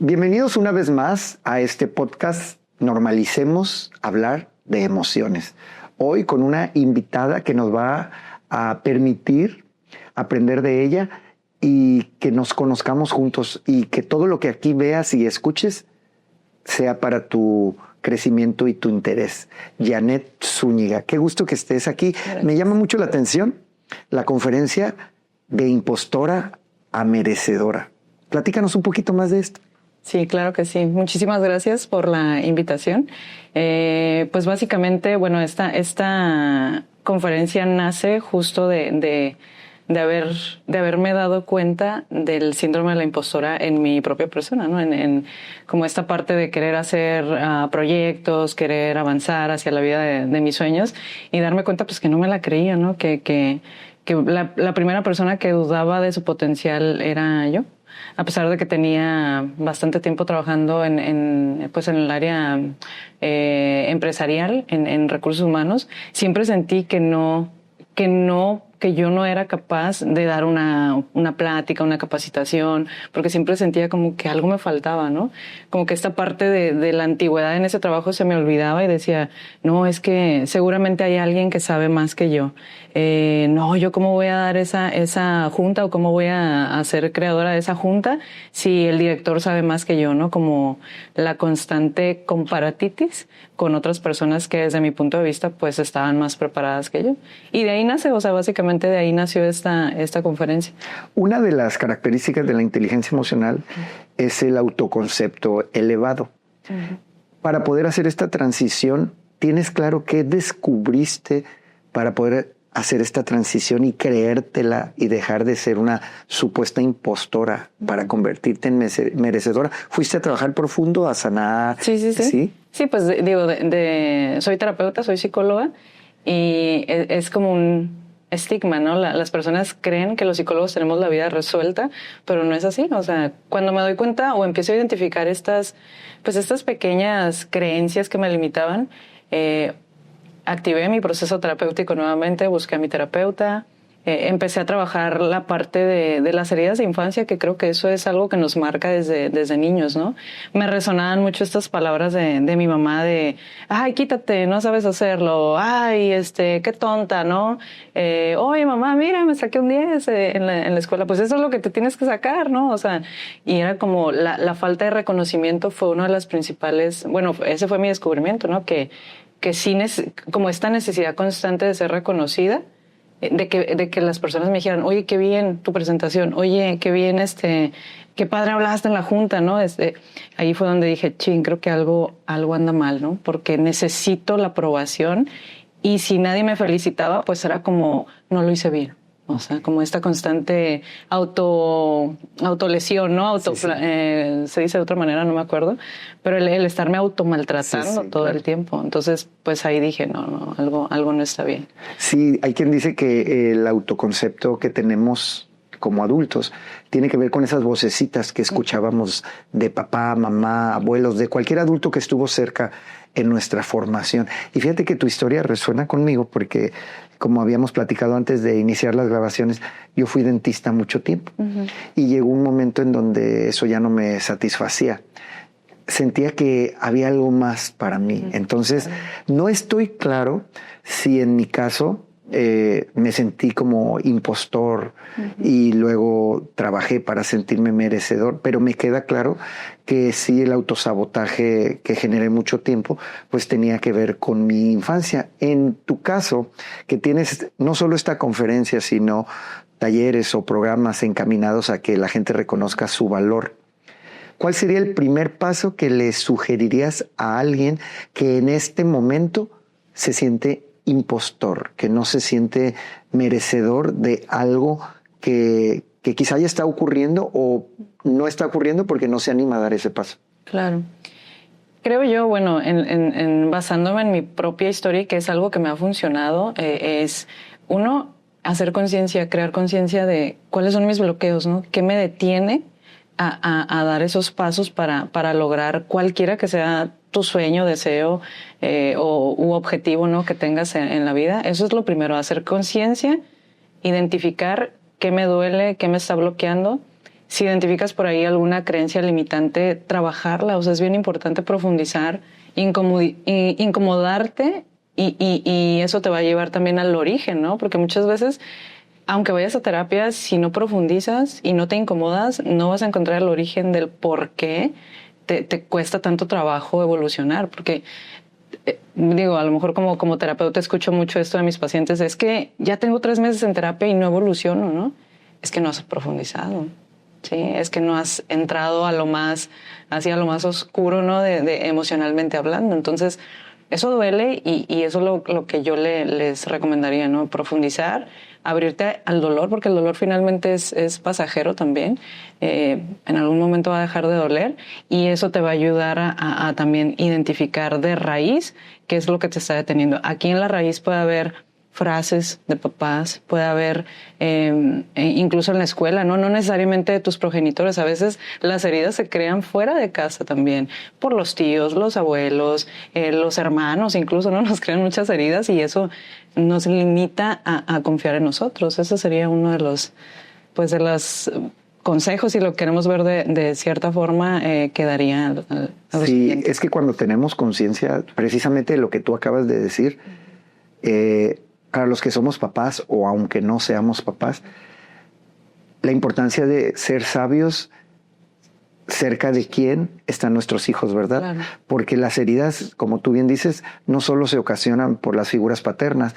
Bienvenidos una vez más a este podcast Normalicemos hablar de emociones. Hoy con una invitada que nos va a permitir aprender de ella y que nos conozcamos juntos y que todo lo que aquí veas y escuches sea para tu crecimiento y tu interés. Janet Zúñiga, qué gusto que estés aquí. Gracias. Me llama mucho la atención la conferencia de impostora a merecedora. Platícanos un poquito más de esto. Sí, claro que sí. Muchísimas gracias por la invitación. Pues básicamente, bueno, esta conferencia nace justo de haberme dado cuenta del síndrome de la impostora en mi propia persona, ¿no? En como esta parte de querer hacer proyectos, querer avanzar hacia la vida de mis sueños y darme cuenta pues que no me la creía, ¿no? Que la primera persona que dudaba de su potencial era yo. A pesar de que tenía bastante tiempo trabajando en el área empresarial, en recursos humanos, siempre sentí que yo no era capaz de dar una plática, una capacitación, porque siempre sentía como que algo me faltaba, ¿no? Como que esta parte de la antigüedad en ese trabajo se me olvidaba y decía, no, es que seguramente hay alguien que sabe más que yo. No, yo cómo voy a dar esa junta o cómo voy a ser creadora de esa junta si el director sabe más que yo, ¿no? Como la constante comparatitis con otras personas que desde mi punto de vista pues estaban más preparadas que yo. Y de ahí nace, o sea, básicamente de ahí nació esta conferencia. Una de las características de la inteligencia emocional es el autoconcepto elevado. Uh-huh. Para poder hacer esta transición, ¿tienes claro qué descubriste para poder hacer esta transición y creértela y dejar de ser una supuesta impostora para convertirte en merecedora? ¿Fuiste a trabajar profundo, a sanar? Sí, pues digo, soy terapeuta, soy psicóloga y es como un estigma, ¿no? Las personas creen que los psicólogos tenemos la vida resuelta, pero no es así. O sea, cuando me doy cuenta o empiezo a identificar estas pequeñas creencias que me limitaban, activé mi proceso terapéutico nuevamente, busqué a mi terapeuta, empecé a trabajar la parte de las heridas de infancia, que creo que eso es algo que nos marca desde niños, ¿no? Me resonaban mucho estas palabras de mi mamá de, ay, quítate, no sabes hacerlo, ay, qué tonta, ¿no? Oye, mamá, mira, me saqué un 10 en la escuela, pues eso es lo que te tienes que sacar, ¿no? O sea, y era como la falta de reconocimiento fue una de las principales, bueno, ese fue mi descubrimiento, ¿no? Que sí, como esta necesidad constante de ser reconocida, de que las personas me dijeran, oye, qué bien tu presentación, oye, qué bien qué padre hablaste en la junta, ¿no? Ahí fue donde dije, creo que algo anda mal, ¿no? Porque necesito la aprobación y si nadie me felicitaba, pues era como, no lo hice bien. O sea, como esta constante autolesión, ¿no? Se dice de otra manera, no me acuerdo, pero el estarme automaltratando todo el tiempo. Entonces, pues ahí dije, no, algo no está bien. Sí, hay quien dice que el autoconcepto que tenemos como adultos tiene que ver con esas vocecitas que escuchábamos de papá, mamá, abuelos, de cualquier adulto que estuvo cerca en nuestra formación. Y fíjate que tu historia resuena conmigo porque, como habíamos platicado antes de iniciar las grabaciones, yo fui dentista mucho tiempo. Uh-huh. Y llegó un momento en donde eso ya no me satisfacía. Sentía que había algo más para mí. Uh-huh. Entonces, no estoy claro si en mi caso me sentí como impostor. Uh-huh. Y luego trabajé para sentirme merecedor, pero me queda claro que sí, el autosabotaje que generé mucho tiempo pues tenía que ver con mi infancia. En tu caso, que tienes no solo esta conferencia, sino talleres o programas encaminados a que la gente reconozca su valor, ¿cuál sería el primer paso que le sugerirías a alguien que en este momento se siente impostor, que no se siente merecedor de algo que quizá ya está ocurriendo o no está ocurriendo porque no se anima a dar ese paso? Claro. Creo yo, bueno, basándome en mi propia historia, que es algo que me ha funcionado, es uno, hacer conciencia, crear conciencia de cuáles son mis bloqueos, ¿no? ¿Qué me detiene a dar esos pasos para lograr cualquiera que sea tu sueño, deseo u objetivo, ¿no? Que tengas en la vida? Eso es lo primero, hacer conciencia, identificar qué me duele, qué me está bloqueando. si identificas por ahí alguna creencia limitante, trabajarla. O sea, es bien importante profundizar, incomodarte y eso te va a llevar también al origen, ¿no? Porque muchas veces, aunque vayas a terapia, si no profundizas y no te incomodas, no vas a encontrar el origen del por qué te cuesta tanto trabajo evolucionar. Porque digo, a lo mejor como terapeuta escucho mucho esto de mis pacientes, es que ya tengo 3 meses en terapia y no evoluciono, ¿no? Es que no has profundizado, ¿sí? Es que no has entrado a lo más, hacia lo más oscuro, ¿no? De emocionalmente hablando. Entonces, eso duele y eso es lo que yo les recomendaría, ¿no? Profundizar, abrirte al dolor, porque el dolor finalmente es pasajero también. En algún momento va a dejar de doler y eso te va a ayudar a también identificar de raíz qué es lo que te está deteniendo. Aquí en la raíz puede haber frases de papás, puede haber incluso en la escuela, ¿no? No necesariamente de tus progenitores. A veces las heridas se crean fuera de casa también, por los tíos, los abuelos, los hermanos, incluso, ¿no? Nos crean muchas heridas y eso nos limita a confiar en nosotros. Ese sería uno de los, pues, de los consejos, si lo queremos ver de cierta forma, quedaría a los Sí, siguientes. es que cuando tenemos conciencia, precisamente de lo que tú acabas de decir, para los que somos papás o aunque no seamos papás, la importancia de ser sabios cerca de quién están nuestros hijos, ¿verdad? Claro. Porque las heridas, como tú bien dices, no solo se ocasionan por las figuras paternas.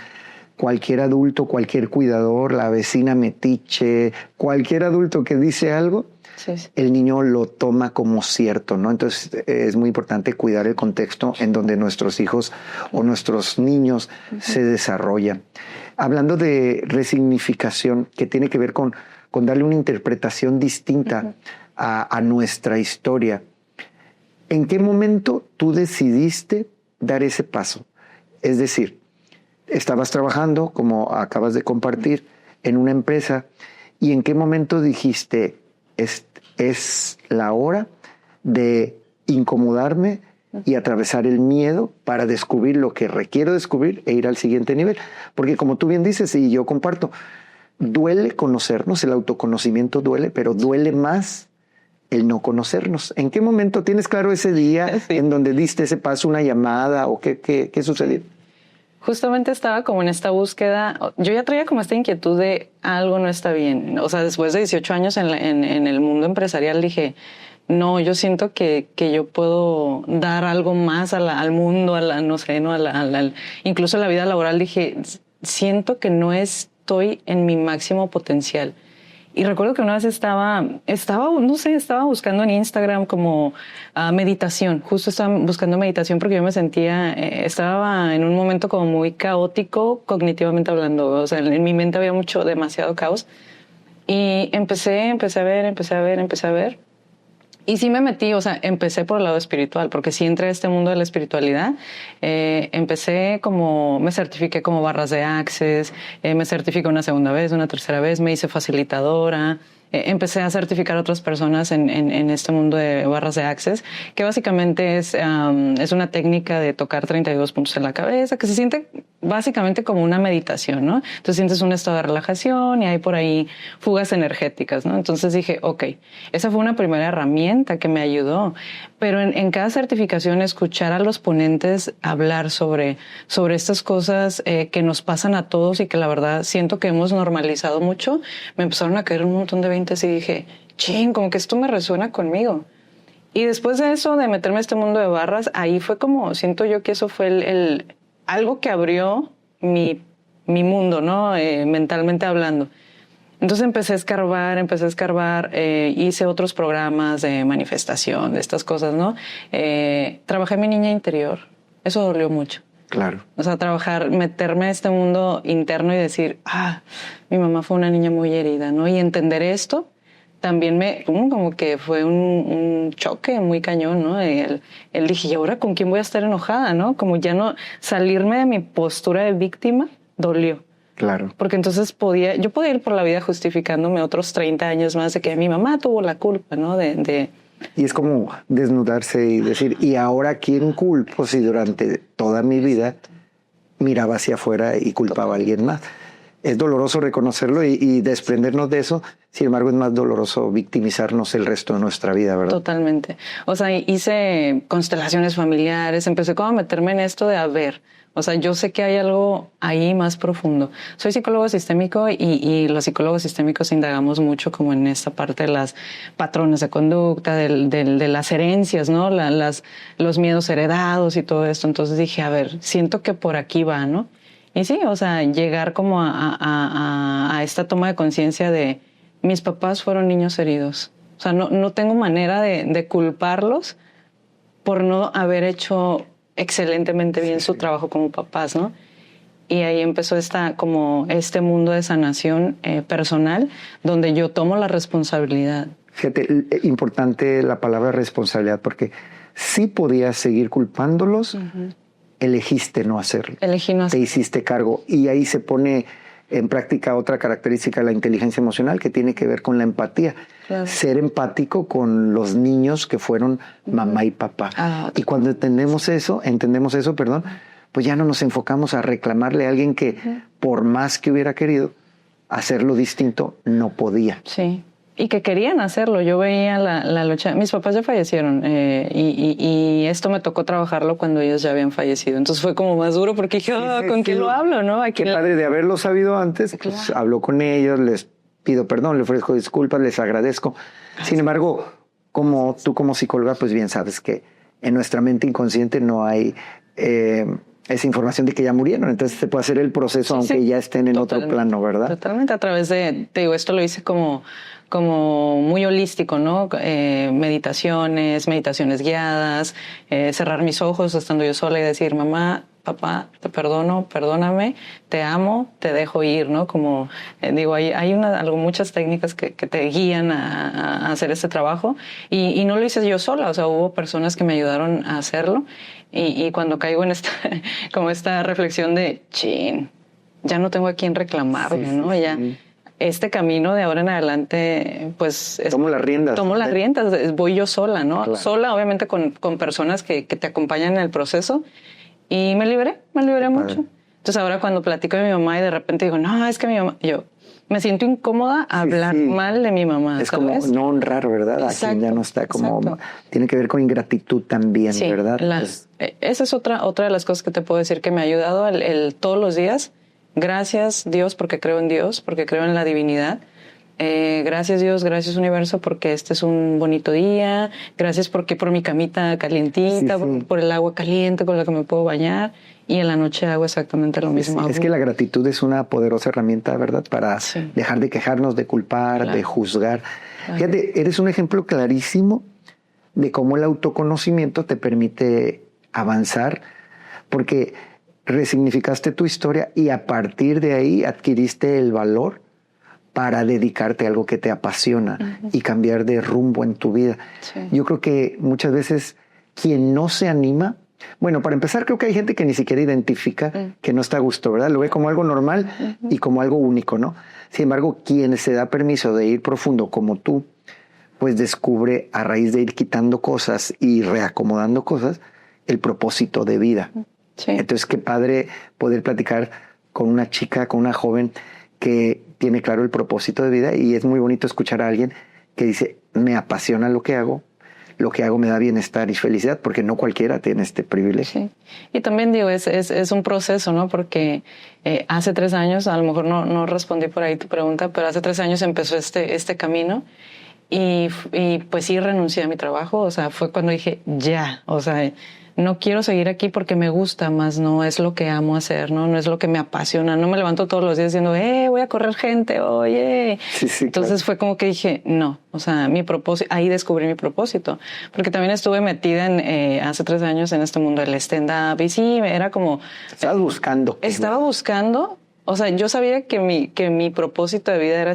Cualquier adulto, cualquier cuidador, la vecina metiche, cualquier adulto que dice algo, Sí, sí. el niño lo toma como cierto, ¿no? Entonces es muy importante cuidar el contexto en donde nuestros hijos o nuestros niños se desarrollan. Hablando de resignificación, que tiene que ver con darle una interpretación distinta a nuestra historia, ¿en qué momento tú decidiste dar ese paso? Es decir, estabas trabajando, como acabas de compartir, en una empresa, y ¿en qué momento dijiste, es la hora de incomodarme y atravesar el miedo para descubrir lo que requiero descubrir e ir al siguiente nivel? Porque como tú bien dices, y yo comparto, duele conocernos, el autoconocimiento duele, pero duele más el no conocernos. ¿En qué momento tienes claro ese día Sí. en donde diste ese paso, una llamada o qué sucedió? Justamente estaba como en esta búsqueda. Yo ya traía como esta inquietud de algo no está bien. O sea, después de 18 años en el mundo empresarial dije, no, yo siento que yo puedo dar algo más al mundo, no sé, ¿no? Incluso en la vida laboral dije, siento que no estoy en mi máximo potencial. Y recuerdo que una vez estaba buscando en Instagram como meditación. Justo estaba buscando meditación porque yo me sentía, estaba en un momento como muy caótico cognitivamente hablando. O sea, en mi mente había demasiado caos. Y empecé a ver. Y sí me metí, o sea, empecé por el lado espiritual, porque sí entré a este mundo de la espiritualidad. Me certifiqué como barras de Access, me certifiqué una segunda vez, una tercera vez, me hice facilitadora. Empecé a certificar a otras personas en este mundo de barras de Access, que básicamente es una técnica de tocar 32 puntos en la cabeza, que se siente básicamente como una meditación, ¿no? Entonces sientes un estado de relajación y hay por ahí fugas energéticas, ¿no? Entonces dije, ok, esa fue una primera herramienta que me ayudó, pero en cada certificación escuchar a los ponentes hablar sobre estas cosas que nos pasan a todos y que la verdad siento que hemos normalizado mucho, me empezaron a caer un montón de veintes y dije, ching, como que esto me resuena conmigo. Y después de eso, de meterme a este mundo de barras, ahí fue como, siento yo que eso fue algo que abrió mi mundo, ¿no? Mentalmente hablando. Entonces empecé a escarbar, hice otros programas de manifestación, de estas cosas, ¿no? Trabajé en mi niña interior. Eso dolió mucho. Claro. O sea, meterme a este mundo interno y decir, mi mamá fue una niña muy herida, ¿no? Y entender esto también como que fue un choque muy cañón, ¿no? Él dije, ¿y ahora con quién voy a estar enojada, no? Como ya no, salirme de mi postura de víctima dolió. Claro. Porque entonces yo podía ir por la vida justificándome otros 30 años más de que mi mamá tuvo la culpa, ¿no? Y es como desnudarse y decir, ¿y ahora quién culpo si durante toda mi vida miraba hacia afuera y culpaba a alguien más? Es doloroso reconocerlo y desprendernos de eso. Sin embargo, es más doloroso victimizarnos el resto de nuestra vida, ¿verdad? Totalmente. O sea, hice constelaciones familiares, empecé como a meterme en esto de a ver. O sea, yo sé que hay algo ahí más profundo. Soy psicólogo sistémico y los psicólogos sistémicos indagamos mucho como en esta parte de las patrones de conducta, de las herencias, ¿no? Los miedos heredados y todo esto. Entonces dije, a ver, siento que por aquí va, ¿no? Y sí, o sea, llegar como a esta toma de conciencia de mis papás fueron niños heridos. O sea, no tengo manera de culparlos por no haber hecho excelentemente bien su trabajo como papás, ¿no? Y ahí empezó como este mundo de sanación personal, donde yo tomo la responsabilidad. Fíjate, importante la palabra responsabilidad, porque sí podías seguir culpándolos, elegiste no hacerlo. Elegí no hacerlo. Te hiciste cargo. Y ahí se pone en práctica otra característica de la inteligencia emocional que tiene que ver con la empatía. Claro. Ser empático con los niños que fueron mamá y papá. Y cuando entendemos eso, pues ya no nos enfocamos a reclamarle a alguien que por más que hubiera querido hacerlo distinto, no podía. Sí. Y que querían hacerlo. Yo veía la lucha. Mis papás ya fallecieron y esto me tocó trabajarlo cuando ellos ya habían fallecido. Entonces fue como más duro porque dije, ¿con quién lo hablo? ¿No? Qué padre de haberlo sabido antes. Claro. Pues hablo con ellos, les pido perdón, les ofrezco disculpas, les agradezco. Sin embargo, tú como psicóloga, pues bien sabes que en nuestra mente inconsciente no hay esa información de que ya murieron. Entonces se puede hacer el proceso aunque ya estén en otro plano, ¿verdad? Totalmente. A través te digo, esto lo hice como muy holístico, ¿no? Meditaciones guiadas, cerrar mis ojos estando yo sola y decir, mamá, papá, te perdono, perdóname, te amo, te dejo ir, ¿no? Como digo, hay muchas técnicas que te guían a hacer este trabajo y no lo hice yo sola, o sea, hubo personas que me ayudaron a hacerlo y cuando caigo en esta reflexión de, chin, ya no tengo a quién reclamarle, ¿no? Ya este camino de ahora en adelante, pues... Tomo las riendas. Voy yo sola, ¿no? Claro. Sola, obviamente, con personas que te acompañan en el proceso. Y me liberé mucho. Entonces ahora cuando platico de mi mamá y de repente digo, no, es que mi mamá... Yo me siento incómoda hablar mal de mi mamá, es ¿sabes? Como no honrar, ¿verdad? Exacto, a quien ya no está como... Exacto. Tiene que ver con ingratitud también, ¿verdad? Esa es otra de las cosas que te puedo decir que me ha ayudado todos los días. Gracias Dios porque creo en Dios, porque creo en la divinidad. Gracias Dios, gracias universo porque este es un bonito día. Gracias por mi camita calientita, por el agua caliente con la que me puedo bañar. Y en la noche hago exactamente lo mismo. Es que la gratitud es una poderosa herramienta, ¿verdad? Para dejar de quejarnos, de culpar, de juzgar. Fíjate, eres un ejemplo clarísimo de cómo el autoconocimiento te permite avanzar, porque resignificaste tu historia y a partir de ahí adquiriste el valor para dedicarte a algo que te apasiona y cambiar de rumbo en tu vida. Yo creo que muchas veces quien no se anima, bueno, para empezar creo que hay gente que ni siquiera identifica que no está a gusto, ¿verdad? Lo ve como algo normal y como algo único, ¿no? Sin embargo, quien se da permiso de ir profundo como tú, pues descubre a raíz de ir quitando cosas y reacomodando cosas, el propósito de vida. Entonces, qué padre poder platicar con una chica, con una joven que tiene claro el propósito de vida y es muy bonito escuchar a alguien que dice, me apasiona lo que hago me da bienestar y felicidad, porque no cualquiera tiene este privilegio. Sí. Y también digo, es un proceso, ¿no? Porque hace 3 años, a lo mejor no respondí por ahí tu pregunta, pero hace 3 años empezó este camino y pues sí renuncié a mi trabajo, o sea, fue cuando dije, ya, o sea, no quiero seguir aquí porque me gusta, más no es lo que amo hacer, no es lo que me apasiona. No me levanto todos los días diciendo, voy a correr gente, oye. Entonces fue como que dije, no, o sea, mi propósito, ahí descubrí mi propósito. Porque también estuve metida hace 3 años en este mundo del stand-up y sí, era como... Estaba buscando, o sea, yo sabía que mi propósito de vida era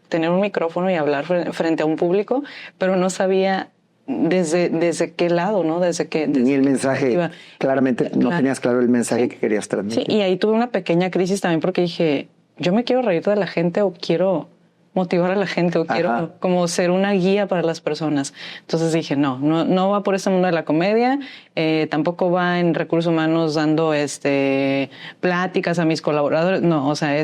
tener un micrófono y hablar frente a un público, pero no sabía desde qué lado, ¿no? Ni el mensaje, claramente no tenías claro el mensaje que querías transmitir. Sí, y ahí tuve una pequeña crisis también porque dije, yo me quiero reír de la gente o quiero motivar a la gente o quiero como ser una guía para las personas. Entonces dije, no va por este mundo de la comedia, tampoco va en recursos humanos dando pláticas a mis colaboradores, no, o sea,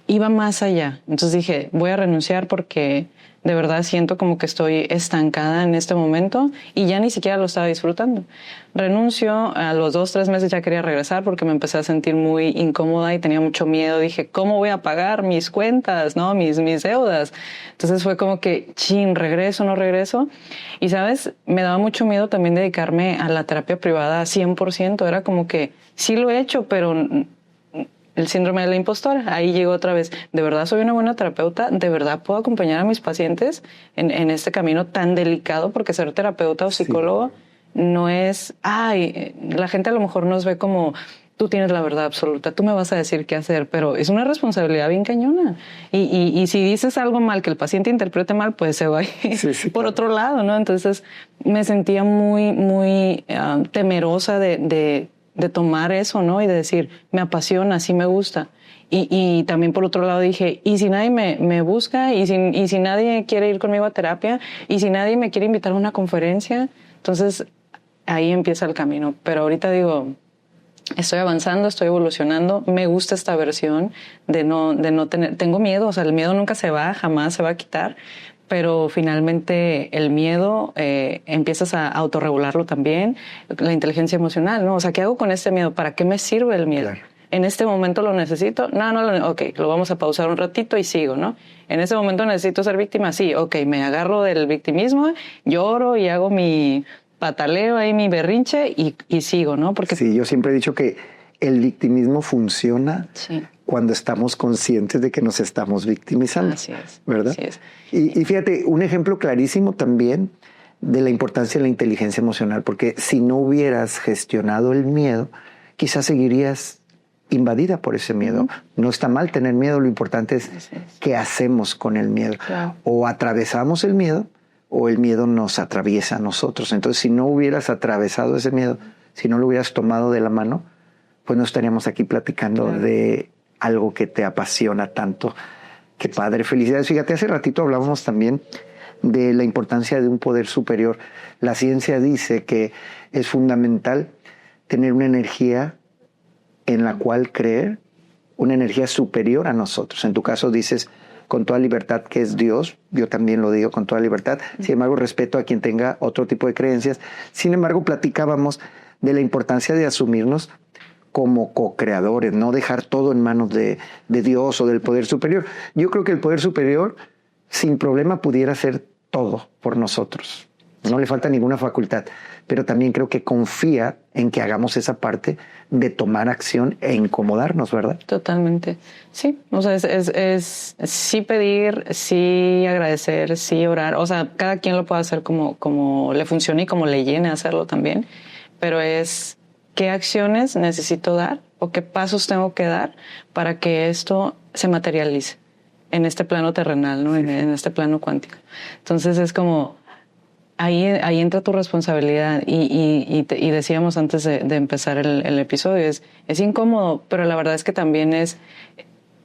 iba más allá. Entonces dije, voy a renunciar porque de verdad siento como que estoy estancada en este momento y ya ni siquiera lo estaba disfrutando. Renuncio, a los 2-3 meses ya quería regresar porque me empecé a sentir muy incómoda y tenía mucho miedo. Dije, ¿cómo voy a pagar mis cuentas, no, mis deudas? Entonces fue como que, regreso, no regreso. Y, ¿sabes? Me daba mucho miedo también dedicarme a la terapia privada 100%. Era como que sí lo he hecho, pero el síndrome de la impostora, ahí llegó otra vez. ¿De verdad soy una buena terapeuta? ¿De verdad puedo acompañar a mis pacientes en este camino tan delicado? Porque ser terapeuta o psicólogo no es... la gente a lo mejor nos ve como... Tú tienes la verdad absoluta, tú me vas a decir qué hacer, pero es una responsabilidad bien cañona. Y si dices algo mal, que el paciente interprete mal, pues se va por otro lado, ¿no? Entonces me sentía muy, muy temerosa de tomar eso, ¿no? Y de decir, me apasiona, sí me gusta. Y también por otro lado dije, ¿y si nadie me busca? ¿Y si nadie quiere ir conmigo a terapia? ¿Y si nadie me quiere invitar a una conferencia? Entonces, ahí empieza el camino. Pero ahorita digo, estoy avanzando, estoy evolucionando. Me gusta esta versión de no tener... Tengo miedo, o sea, el miedo nunca se va, jamás se va a quitar. Pero finalmente el miedo empiezas a autorregularlo también, la inteligencia emocional, ¿no? O sea, ¿qué hago con este miedo? ¿Para qué me sirve el miedo? Claro. ¿En este momento lo necesito? Ok, lo vamos a pausar un ratito y sigo, ¿no? ¿En este momento necesito ser víctima? Sí, ok, me agarro del victimismo, lloro y hago mi pataleo ahí, mi berrinche y sigo, ¿no? Porque sí, yo siempre he dicho que el victimismo funciona cuando estamos conscientes de que nos estamos victimizando. Así es. ¿Verdad? Así es. Y fíjate, un ejemplo clarísimo también de la importancia de la inteligencia emocional, porque si no hubieras gestionado el miedo, quizás seguirías invadida por ese miedo. No está mal tener miedo, lo importante es qué hacemos con el miedo. Claro. O atravesamos el miedo o el miedo nos atraviesa a nosotros. Entonces, si no hubieras atravesado ese miedo, si no lo hubieras tomado de la mano, pues no estaríamos aquí platicando de algo que te apasiona tanto. Qué padre, felicidades. Fíjate, hace ratito hablábamos también de la importancia de un poder superior. La ciencia dice que es fundamental tener una energía en la cual creer, una energía superior a nosotros. En tu caso dices con toda libertad que es Dios, yo también lo digo con toda libertad, sin embargo respeto a quien tenga otro tipo de creencias. Sin embargo, platicábamos de la importancia de asumirnos como co-creadores, no dejar todo en manos de Dios o del poder superior. Yo creo que el poder superior sin problema pudiera hacer todo por nosotros. No le falta ninguna facultad, pero también creo que confía en que hagamos esa parte de tomar acción e incomodarnos, ¿verdad? Totalmente. Sí, o sea, es sí pedir, sí agradecer, sí orar. O sea, cada quien lo puede hacer como le funcione y como le llene hacerlo también, pero es qué acciones necesito dar o qué pasos tengo que dar para que esto se materialice en este plano terrenal, ¿no? En este plano cuántico. Entonces es como ahí entra tu responsabilidad y decíamos antes de empezar el episodio, es incómodo, pero la verdad es que también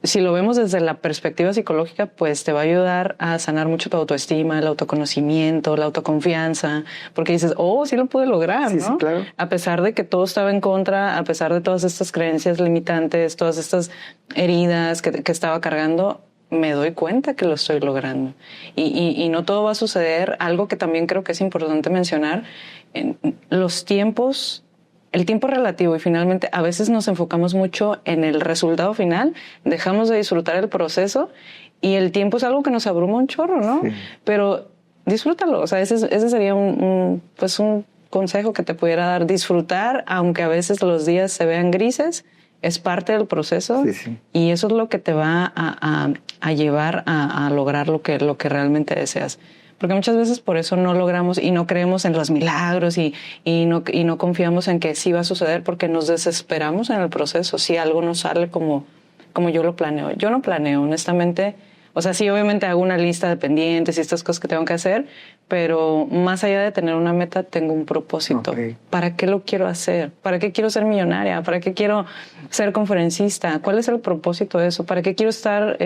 si lo vemos desde la perspectiva psicológica, pues te va a ayudar a sanar mucho tu autoestima, el autoconocimiento, la autoconfianza, porque dices, sí lo pude lograr, ¿no? Sí, claro. A pesar de que todo estaba en contra, a pesar de todas estas creencias limitantes, todas estas heridas que estaba cargando, me doy cuenta que lo estoy logrando. Y no todo va a suceder. Algo que también creo que es importante mencionar, en los tiempos... El tiempo es relativo y finalmente a veces nos enfocamos mucho en el resultado final, dejamos de disfrutar el proceso y el tiempo es algo que nos abruma un chorro, ¿no? Sí. Pero disfrútalo, o sea, ese sería un consejo que te pudiera dar, disfrutar, aunque a veces los días se vean grises, es parte del proceso y eso es lo que te va a llevar a lograr lo que realmente deseas. Porque muchas veces por eso no logramos y no creemos en los milagros y no confiamos en que sí va a suceder porque nos desesperamos en el proceso si algo no sale como yo lo planeo. Yo no planeo, honestamente. O sea, sí, obviamente hago una lista de pendientes y estas cosas que tengo que hacer, pero más allá de tener una meta, tengo un propósito. Okay. ¿Para qué lo quiero hacer? ¿Para qué quiero ser millonaria? ¿Para qué quiero ser conferencista? ¿Cuál es el propósito de eso? ¿Para qué quiero estar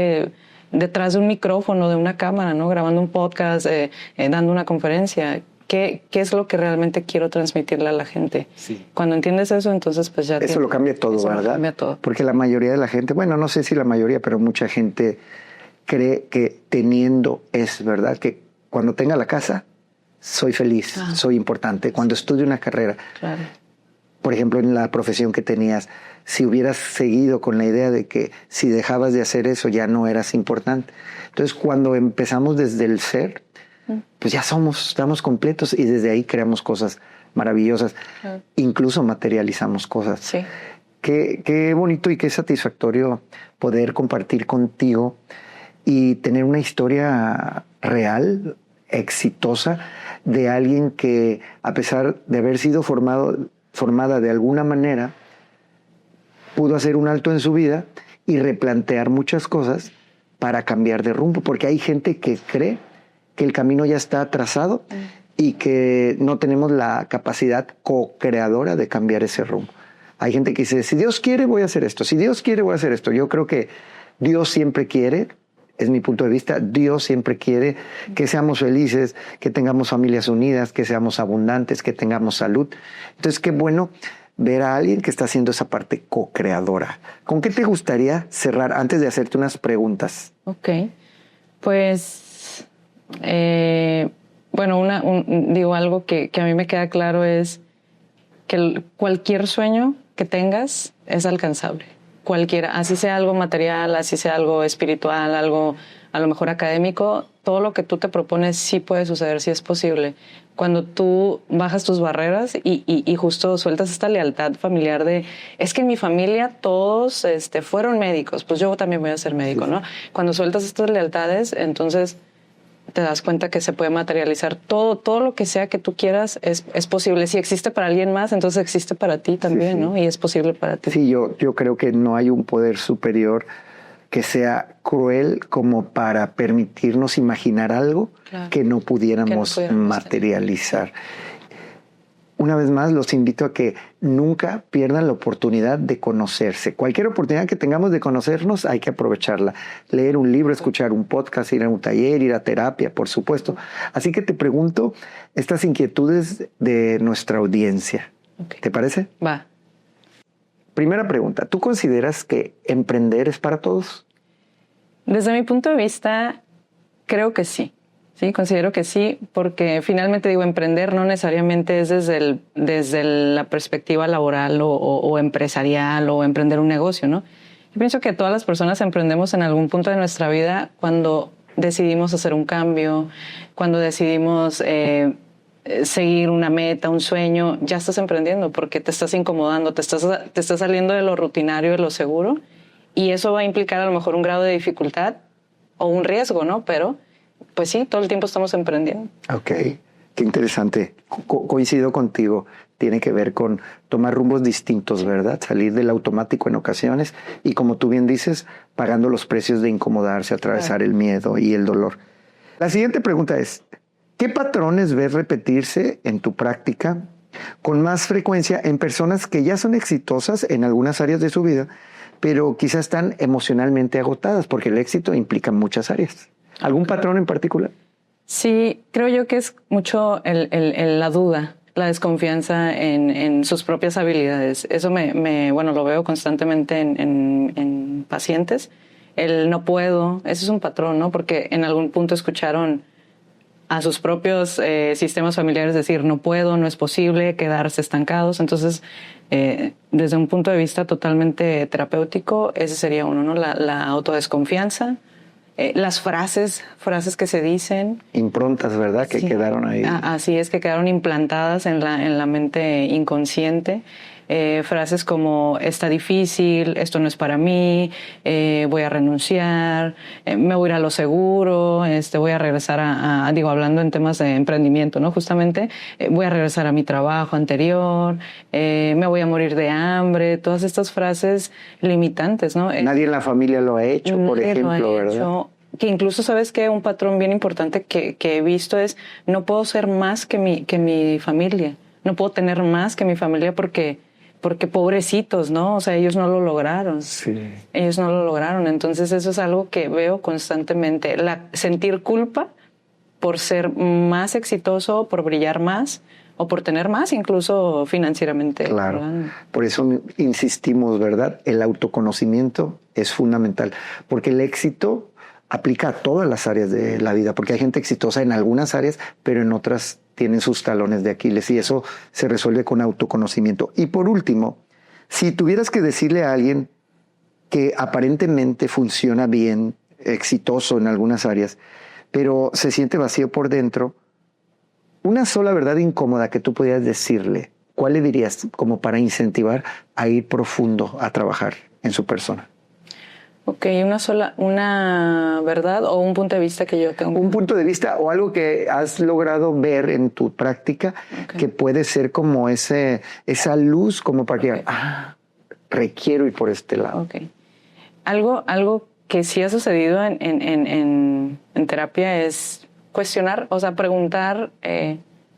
detrás de un micrófono, de una cámara, ¿no? Grabando un podcast, dando una conferencia. ¿Qué es lo que realmente quiero transmitirle a la gente? Sí. Cuando entiendes eso, entonces pues ya... Eso lo cambia todo, eso ¿verdad? Lo cambia todo. Porque la mayoría de la gente, bueno, no sé si la mayoría, pero mucha gente cree que teniendo es, ¿verdad? Que cuando tenga la casa, soy feliz, soy importante. Cuando estudie una carrera, claro. Por ejemplo, en la profesión que tenías, si hubieras seguido con la idea de que si dejabas de hacer eso ya no eras importante. Entonces, cuando empezamos desde el ser, pues ya estamos completos y desde ahí creamos cosas maravillosas. Incluso materializamos cosas. Sí. Qué bonito y qué satisfactorio poder compartir contigo y tener una historia real, exitosa, de alguien que, a pesar de haber sido formada de alguna manera, pudo hacer un alto en su vida y replantear muchas cosas para cambiar de rumbo, porque hay gente que cree que el camino ya está trazado y que no tenemos la capacidad co-creadora de cambiar ese rumbo. Hay gente que dice, si Dios quiere voy a hacer esto, si Dios quiere voy a hacer esto. Yo creo que Dios siempre quiere, es mi punto de vista, Dios siempre quiere que seamos felices, que tengamos familias unidas, que seamos abundantes, que tengamos salud. Entonces, qué bueno ver a alguien que está haciendo esa parte co-creadora. ¿Con qué te gustaría cerrar antes de hacerte unas preguntas? Ok, pues, bueno, digo, algo que a mí me queda claro es que cualquier sueño que tengas es alcanzable. Cualquiera, así sea algo material, así sea algo espiritual, algo a lo mejor académico, todo lo que tú te propones sí puede suceder, sí es posible. Cuando tú bajas tus barreras y justo sueltas esta lealtad familiar de, es que en mi familia todos fueron médicos, pues yo también voy a ser médico, ¿no? Cuando sueltas estas lealtades, entonces te das cuenta que se puede materializar todo lo que sea que tú quieras es posible. Si existe para alguien más, entonces existe para ti también, ¿no? Y es posible para ti. Sí, yo creo que no hay un poder superior que sea cruel como para permitirnos imaginar algo que no pudiéramos materializar. Una vez más, los invito a que nunca pierdan la oportunidad de conocerse. Cualquier oportunidad que tengamos de conocernos, hay que aprovecharla. Leer un libro, escuchar un podcast, ir a un taller, ir a terapia, por supuesto. Así que te pregunto estas inquietudes de nuestra audiencia. Okay. ¿Te parece? Va. Primera pregunta, ¿tú consideras que emprender es para todos? Desde mi punto de vista, creo que sí. Sí, considero que sí, porque finalmente digo, emprender no necesariamente es desde la perspectiva laboral o empresarial o emprender un negocio, ¿no? Yo pienso que todas las personas emprendemos en algún punto de nuestra vida cuando decidimos hacer un cambio, cuando decidimos seguir una meta, un sueño, ya estás emprendiendo porque te estás incomodando, te estás saliendo de lo rutinario, de lo seguro, y eso va a implicar a lo mejor un grado de dificultad o un riesgo, ¿no? Pero pues sí, todo el tiempo estamos emprendiendo. Ok, qué interesante. Coincido contigo. Tiene que ver con tomar rumbos distintos, ¿verdad? Salir del automático en ocasiones y, como tú bien dices, pagando los precios de incomodarse, atravesar el miedo y el dolor. La siguiente pregunta es, ¿qué patrones ves repetirse en tu práctica con más frecuencia en personas que ya son exitosas en algunas áreas de su vida, pero quizás están emocionalmente agotadas? Porque el éxito implica muchas áreas. ¿Algún patrón en particular? Sí, creo yo que es mucho la duda, la desconfianza en sus propias habilidades. Eso bueno, lo veo constantemente en pacientes. El no puedo, ese es un patrón, ¿no? Porque en algún punto escucharon a sus propios sistemas familiares decir no puedo, no es posible, quedarse estancados. Entonces, desde un punto de vista totalmente terapéutico, ese sería uno, ¿no? La autodesconfianza. Las frases que se dicen. Improntas, ¿verdad? Que quedaron ahí. Así es, que quedaron implantadas en la mente inconsciente. Frases como, está difícil, esto no es para mí, voy a renunciar, me voy a ir a lo seguro, voy a regresar hablando en temas de emprendimiento, ¿no? Justamente, voy a regresar a mi trabajo anterior, me voy a morir de hambre, todas estas frases limitantes, ¿no? Nadie en la familia lo ha hecho, por ejemplo, ¿verdad? Que incluso, ¿sabes qué? Un patrón bien importante que he visto es, no puedo ser más que mi familia, no puedo tener más que mi familia porque porque pobrecitos, ¿no? O sea, ellos no lo lograron. Sí. Ellos no lo lograron. Entonces eso es algo que veo constantemente. Sentir culpa por ser más exitoso, por brillar más o por tener más, incluso financieramente. Claro. ¿Verdad? Por eso insistimos, ¿verdad? El autoconocimiento es fundamental, porque el éxito aplica a todas las áreas de la vida, porque hay gente exitosa en algunas áreas, pero en otras tienen sus talones de Aquiles y eso se resuelve con autoconocimiento. Y por último, si tuvieras que decirle a alguien que aparentemente funciona bien, exitoso en algunas áreas, pero se siente vacío por dentro, una sola verdad incómoda que tú pudieras decirle, ¿cuál le dirías como para incentivar a ir profundo a trabajar en su persona? Ok, una verdad o un punto de vista que yo tengo. Un punto de vista o algo que has logrado ver en tu práctica, que puede ser como esa luz como para que, requiero ir por este lado. Ok. Algo que sí ha sucedido en terapia es cuestionar, o sea, preguntar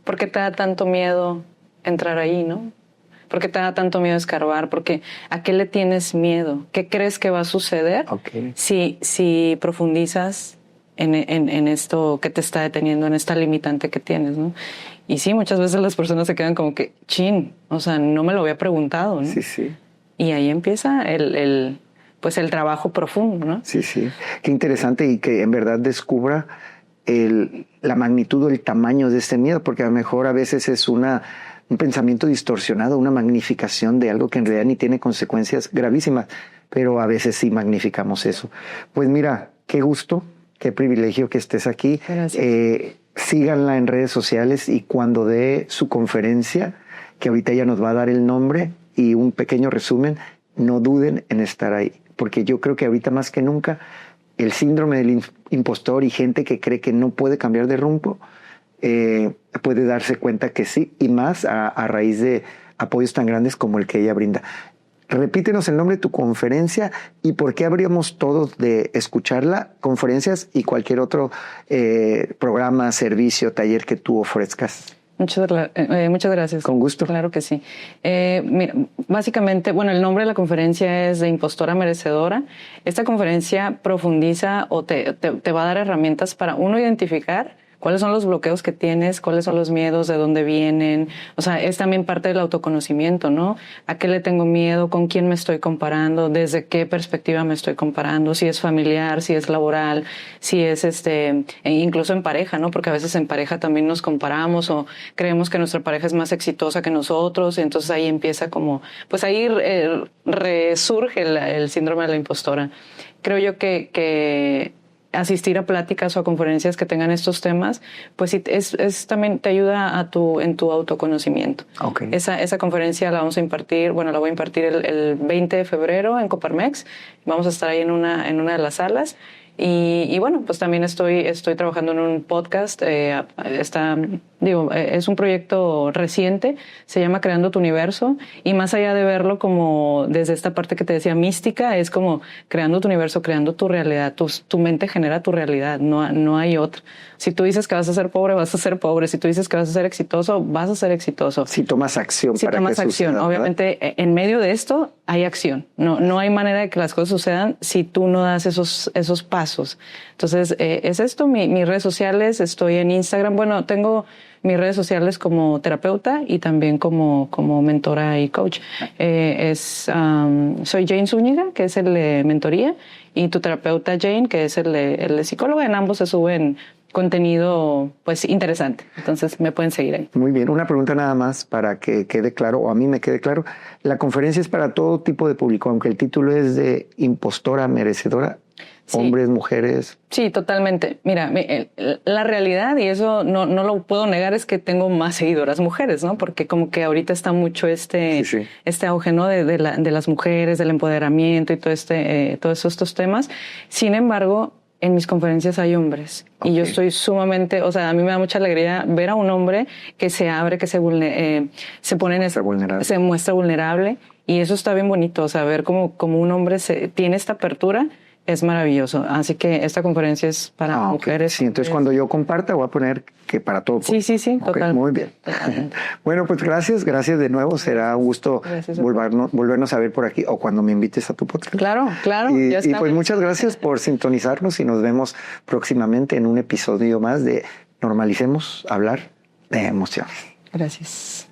por qué te da tanto miedo entrar ahí, ¿no? ¿Por qué te da tanto miedo escarbar? Porque ¿a qué le tienes miedo? ¿Qué crees que va a suceder si profundizas en esto que te está deteniendo, en esta limitante que tienes, ¿no? Y sí, muchas veces las personas se quedan como que, o sea, no me lo había preguntado, ¿no? Sí, sí. Y ahí empieza pues el trabajo profundo, ¿no? Sí, sí. Qué interesante y que en verdad descubra la magnitud o el tamaño de este miedo, porque a lo mejor a veces es un pensamiento distorsionado, una magnificación de algo que en realidad ni tiene consecuencias gravísimas, pero a veces sí magnificamos eso. Pues mira, qué gusto, qué privilegio que estés aquí. Gracias. Síganla en redes sociales y cuando dé su conferencia, que ahorita ella nos va a dar el nombre y un pequeño resumen, no duden en estar ahí, porque yo creo que ahorita más que nunca el síndrome del impostor y gente que cree que no puede cambiar de rumbo, puede darse cuenta que sí, y más a raíz de apoyos tan grandes como el que ella brinda. Repítenos el nombre de tu conferencia y por qué habríamos todos de escucharla, conferencias y cualquier otro programa, servicio, taller que tú ofrezcas. Muchas gracias. Con gusto. Claro que sí. Mira, básicamente, bueno, el nombre de la conferencia es de Impostora Merecedora. Esta conferencia profundiza o te va a dar herramientas para uno identificar cuáles son los bloqueos que tienes, cuáles son los miedos, de dónde vienen. O sea, es también parte del autoconocimiento, ¿no? ¿A qué le tengo miedo? ¿Con quién me estoy comparando? ¿Desde qué perspectiva me estoy comparando? Si es familiar, si es laboral, si es incluso en pareja, ¿no? Porque a veces en pareja también nos comparamos o creemos que nuestra pareja es más exitosa que nosotros, y entonces ahí empieza como, pues ahí resurge el síndrome de la impostora. Creo yo que asistir a pláticas o a conferencias que tengan estos temas, pues es también te ayuda en tu autoconocimiento. Okay. Esa conferencia la vamos a impartir, la voy a impartir el 20 de febrero en Coparmex. Vamos a estar ahí en una de las salas. Y bueno, pues también estoy trabajando en un podcast. Es un proyecto reciente, se llama Creando tu Universo, y más allá de verlo como desde esta parte que te decía mística, es como creando tu universo, creando tu realidad. Tu mente genera tu realidad, no hay otra. Si tú dices que vas a ser pobre, vas a ser pobre. Si tú dices que vas a ser exitoso, vas a ser exitoso. Si tomas acción para que suceda. Si tomas acción, obviamente en medio de esto hay acción. No hay manera de que las cosas sucedan si tú no das esos pasos. Entonces, es esto, mis redes sociales, estoy en Instagram. Bueno, tengo mis redes sociales como terapeuta y también como mentora y coach. Soy Jane Zúñiga, que es el de mentoría, y tu terapeuta Jane, que es el de psicóloga. En ambos se suben contenido pues interesante, entonces me pueden seguir ahí. Muy bien, una pregunta nada más para que quede claro, o a mí me quede claro. La conferencia es para todo tipo de público, aunque el título es de Impostora Merecedora. Sí. Hombres, mujeres. Sí, totalmente. Mira, la realidad, y eso no lo puedo negar, es que tengo más seguidoras mujeres, ¿no? Porque como que ahorita está mucho este auge, ¿no? De las mujeres, del empoderamiento y todos estos temas. Sin embargo, en mis conferencias hay hombres. Okay. Y yo estoy sumamente, o sea, a mí me da mucha alegría ver a un hombre que se abre, que se muestra vulnerable. Y eso está bien bonito, o sea, ver cómo un hombre tiene esta apertura es maravilloso. Así que esta conferencia es para mujeres. Sí, entonces cuando yo comparta voy a poner que para todo. Sí, total. Muy bien. Bueno, pues gracias de nuevo. Será un gusto volvernos a ver por aquí o cuando me invites a tu podcast. Claro. Y pues muchas gracias por sintonizarnos y nos vemos próximamente en un episodio más de Normalicemos hablar de emociones. Gracias.